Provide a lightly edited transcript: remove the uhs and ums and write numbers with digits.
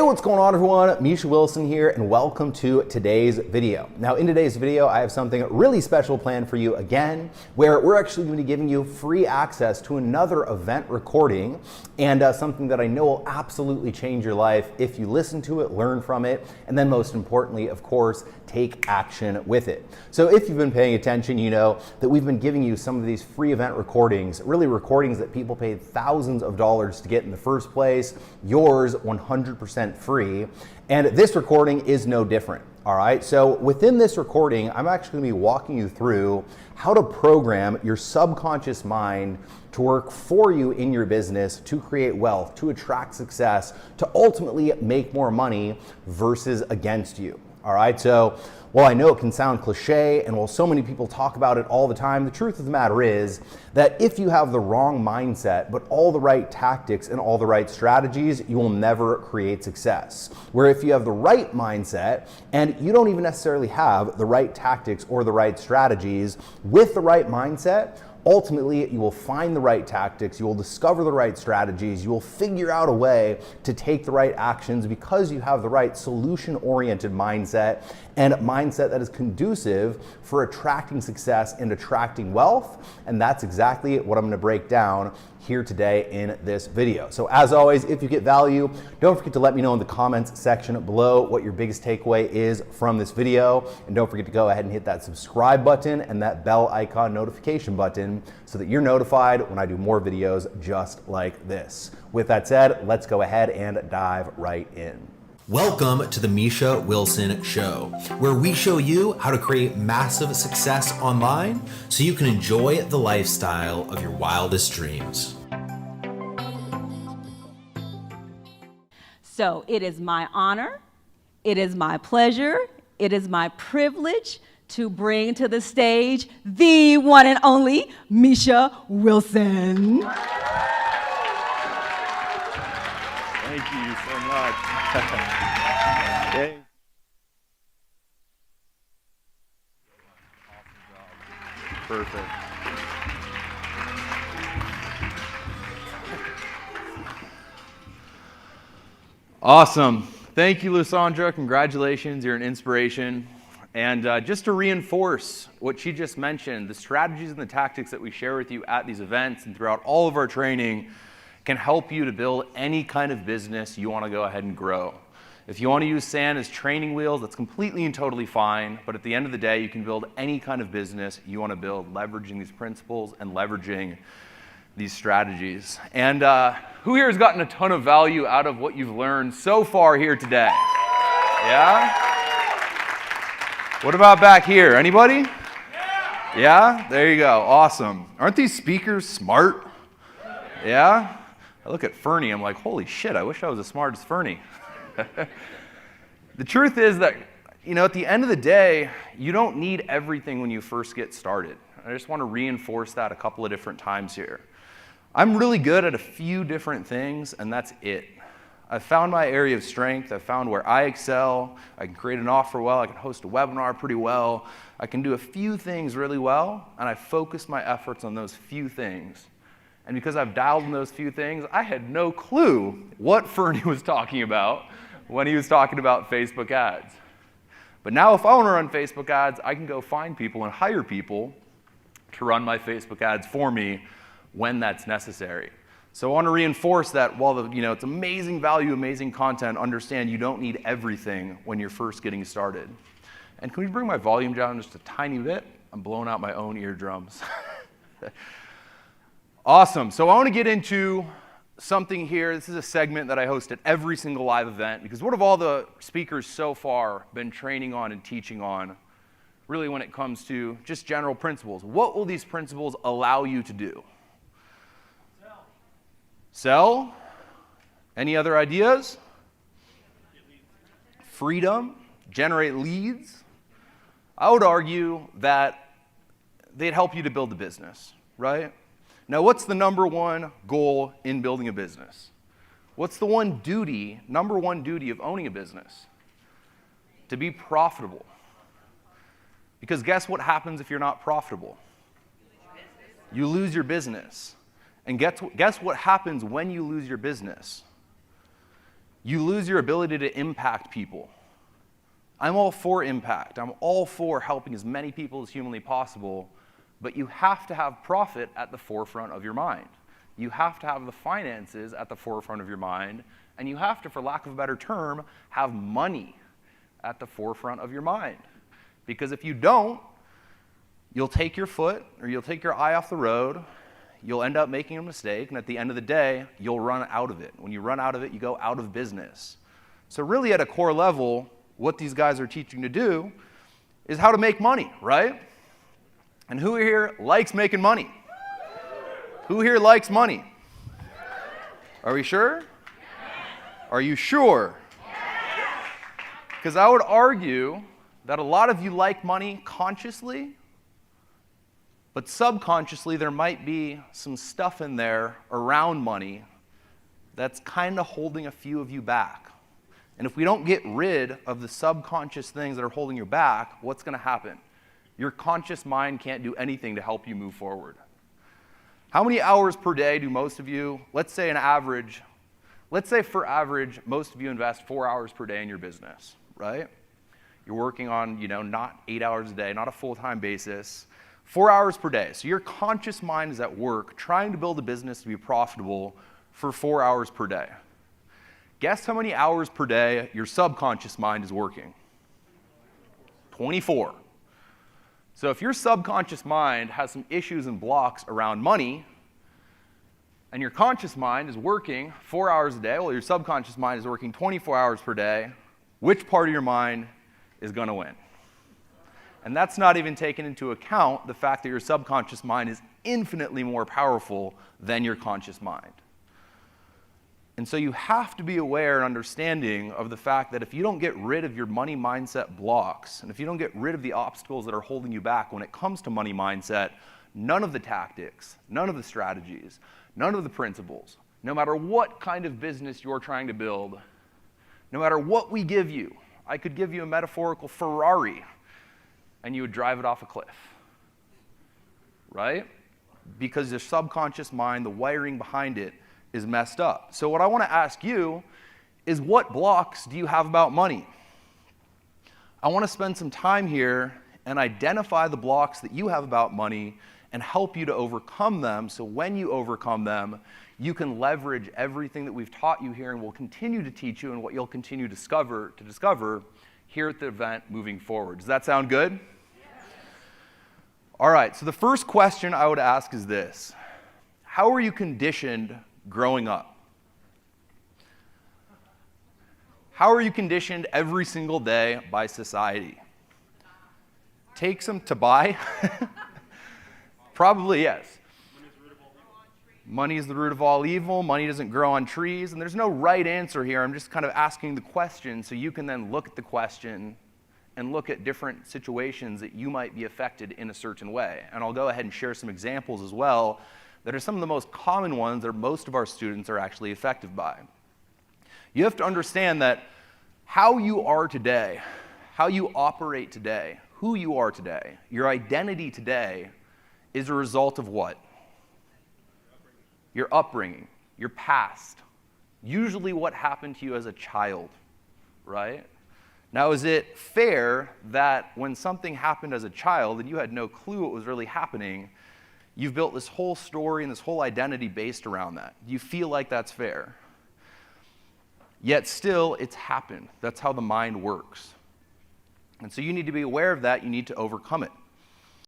what's going on everyone? Misha Wilson here and welcome to today's video. Now in today's video, I have something really special planned for you again, where we're actually going to be giving you free access to another event recording and something that I know will absolutely change your life if you listen to it, learn from it, and then most importantly, of course, take action with it. So if you've been paying attention, you know that we've been giving you some of these free event recordings, really recordings that people paid thousands of dollars to get in the first place, yours 100% free, and this recording is no different. All right, so within this recording, I'm actually gonna be walking you through how to program your subconscious mind to work for you in your business, to create wealth, to attract success, to ultimately make more money versus against you. All right, so while I know it can sound cliche and while so many people talk about it all the time, the truth of the matter is that if you have the wrong mindset, but all the right tactics and all the right strategies, you will never create success. Where if you have the right mindset and you don't even necessarily have the right tactics or the right strategies, with the right mindset, ultimately, you will find the right tactics, you will discover the right strategies, you will figure out a way to take the right actions because you have the right solution-oriented mindset and a mindset that is conducive for attracting success and attracting wealth. And that's exactly what I'm gonna break down here today in this video. So as always, if you get value, don't forget to let me know in the comments section below what your biggest takeaway is from this video. And don't forget to go ahead and hit that subscribe button and that bell icon notification button so that you're notified when I do more videos just like this. With that said, let's go ahead and dive right in. Welcome to the Misha Wilson Show, where we show you how to create massive success online so you can enjoy the lifestyle of your wildest dreams. So it is my honor, it is my pleasure, it is my privilege to bring to the stage the one and only Misha Wilson. Thank you so much. Thanks. Perfect. Awesome. Thank you, Lysandra. Congratulations. You're an inspiration. And just to reinforce what she just mentioned, the strategies and the tactics that we share with you at these events and throughout all of our training can help you to build any kind of business you want to go ahead and grow. If you want to use sand as training wheels, that's completely and totally fine. But at the end of the day, you can build any kind of business you want to build, leveraging these principles and leveraging these strategies. And who here has gotten a ton of value out of what you've learned so far here today? Yeah? What about back here? Anybody? Yeah? There you go. Awesome. Aren't these speakers smart? Yeah? I look at Fernie, I'm like, holy shit, I wish I was as smart as Fernie. The truth is that, at the end of the day, you don't need everything when you first get started. I just want to reinforce that a couple of different times here. I'm really good at a few different things, and that's it. I've found my area of strength. I've found where I excel. I can create an offer well. I can host a webinar pretty well. I can do a few things really well, and I focus my efforts on those few things. And because I've dialed in those few things, I had no clue what Fernie was talking about when he was talking about Facebook ads. But now if I want to run Facebook ads, I can go find people and hire people to run my Facebook ads for me when that's necessary. So I want to reinforce that while it's amazing value, amazing content, understand you don't need everything when you're first getting started. And can we bring my volume down just a tiny bit? I'm blowing out my own eardrums. Awesome. So I want to get into something here. This is a segment that I host at every single live event because what have all the speakers so far been training on and teaching on, really when it comes to just general principles? What will these principles allow you to do? Sell? Any other ideas? Freedom? Generate leads? I would argue that they'd help you to build a business, right? Now, what's the number one goal in building a business? What's the number one duty of owning a business? To be profitable. Because guess what happens if you're not profitable? You lose your business. And guess what happens when you lose your business? you lose your ability to impact people. I'm all for impact. I'm all for helping as many people as humanly possible, but you have to have profit at the forefront of your mind. You have to have the finances at the forefront of your mind, and you have to, for lack of a better term, have money at the forefront of your mind. Because if you don't, you'll take your foot or you'll take your eye off the road, you'll end up making a mistake, and at the end of the day, you'll run out of it. When you run out of it, you go out of business. So really at a core level, what these guys are teaching to do is how to make money, right? And who here likes making money? Who here likes money? Are we sure? Are you sure? Because I would argue that a lot of you like money consciously, but subconsciously there might be some stuff in there around money that's kind of holding a few of you back. And if we don't get rid of the subconscious things that are holding you back, what's going to happen? Your conscious mind can't do anything to help you move forward. How many hours per day do most of you, let's say for average, most of you invest 4 hours per day in your business, right? You're working on, not 8 hours a day, not a full-time basis, 4 hours per day. So your conscious mind is at work trying to build a business to be profitable for 4 hours per day. Guess how many hours per day your subconscious mind is working? 24. So if your subconscious mind has some issues and blocks around money, and your conscious mind is working 4 hours a day, well, your subconscious mind is working 24 hours per day, which part of your mind is going to win? And that's not even taking into account the fact that your subconscious mind is infinitely more powerful than your conscious mind. And so you have to be aware and understanding of the fact that if you don't get rid of your money mindset blocks, and if you don't get rid of the obstacles that are holding you back when it comes to money mindset, none of the tactics, none of the strategies, none of the principles, no matter what kind of business you're trying to build, no matter what we give you, I could give you a metaphorical Ferrari, and you would drive it off a cliff, right? Because your subconscious mind, the wiring behind it, is messed up. So what I want to ask you is, what blocks do you have about money? I want to spend some time here and identify the blocks that you have about money and help you to overcome them, so when you overcome them, you can leverage everything that we've taught you here and will continue to teach you and what you'll continue to discover here at the event moving forward. Does that sound good? All right, so the first question I would ask is this: how are you conditioned growing up? How are you conditioned every single day by society? Take some to buy? Probably yes. Money is the root of all evil. Money doesn't grow on trees. And there's no right answer here. I'm just kind of asking the question so you can then look at the question and look at different situations that you might be affected in a certain way. And I'll go ahead and share some examples as well that are some of the most common ones that most of our students are actually affected by. You have to understand that how you are today, how you operate today, who you are today, your identity today is a result of what? Your upbringing, your past, usually what happened to you as a child, right? Now, is it fair that when something happened as a child and you had no clue what was really happening, you've built this whole story and this whole identity based around that? Do you feel like that's fair? Yet still, it's happened. That's how the mind works. And so you need to be aware of that. You need to overcome it.